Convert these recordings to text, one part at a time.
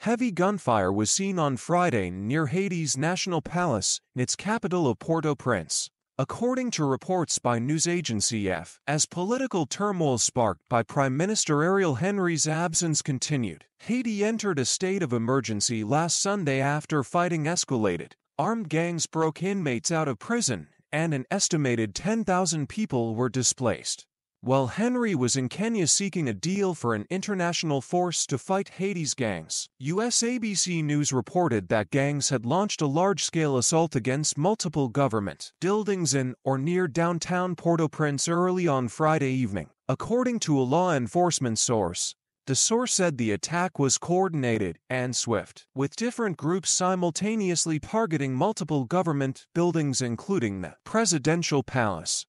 Heavy gunfire was seen on Friday near Haiti's National Palace, in its capital of Port-au-Prince, according to reports by news agency F. As political turmoil sparked by Prime Minister Ariel Henry's absence continued, Haiti entered a state of emergency last Sunday after fighting escalated. Armed gangs broke inmates out of prison, and an estimated 10,000 people were displaced. While Henry was in Kenya seeking a deal for an international force to fight Haiti's gangs, US ABC News reported that gangs had launched a large-scale assault against multiple government buildings in or near downtown Port-au-Prince early on Friday evening. According to a law enforcement source, the source said the attack was coordinated and swift, with different groups simultaneously targeting multiple government buildings including the presidential palace,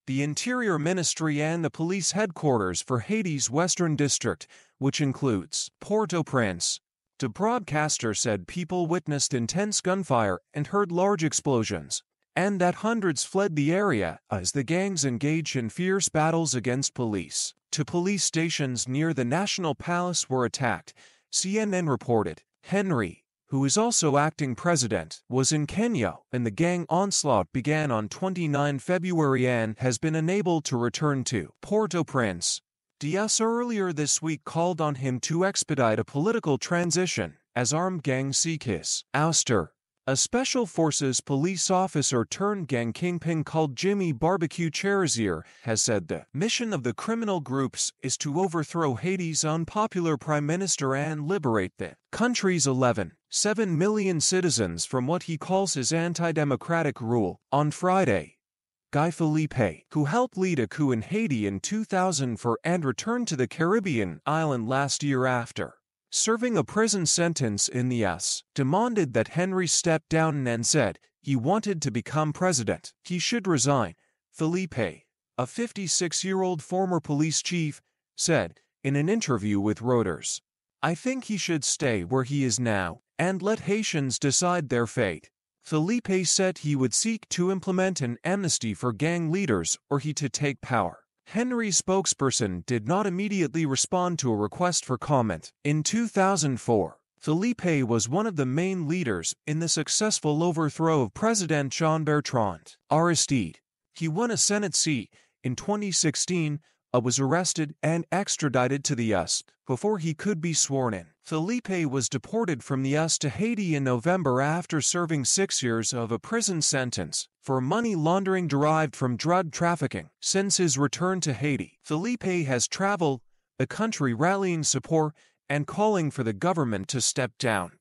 the Interior Ministry and the police headquarters for Haiti's Western District, which includes Port-au-Prince. The broadcaster said people witnessed intense gunfire and heard large explosions, and that hundreds fled the area as the gangs engaged in fierce battles against police. Two police stations near the National Palace were attacked, CNN reported. Henry, who is also acting president, was in Kenya, and the gang onslaught began on 29 February and has been unable to return to Port-au-Prince. Diaz earlier this week called on him to expedite a political transition as armed gangs seek his ouster. A Special Forces police officer turned gang kingpin called Jimmy Barbecue Cherizier has said the mission of the criminal groups is to overthrow Haiti's unpopular prime minister and liberate the country's 11.7 million citizens from what he calls his anti-democratic rule. On Friday, Guy Philippe, who helped lead a coup in Haiti in 2004 and returned to the Caribbean island last year after serving a prison sentence in the US, demanded that Henry step down and said he wanted to become president. He should resign, Philippe, a 56-year-old former police chief, said in an interview with Reuters. I think he should stay where he is now and let Haitians decide their fate. Philippe said he would seek to implement an amnesty for gang leaders or he to take power. Henry's spokesperson did not immediately respond to a request for comment. In 2004, Philippe was one of the main leaders in the successful overthrow of President Jean-Bertrand Aristide. He won a Senate seat in 2016, was arrested and extradited to the US before he could be sworn in. Philippe was deported from the US to Haiti in November after serving 6 years of a prison sentence for money laundering derived from drug trafficking. Since his return to Haiti, Philippe has traveled the country rallying support and calling for the government to step down.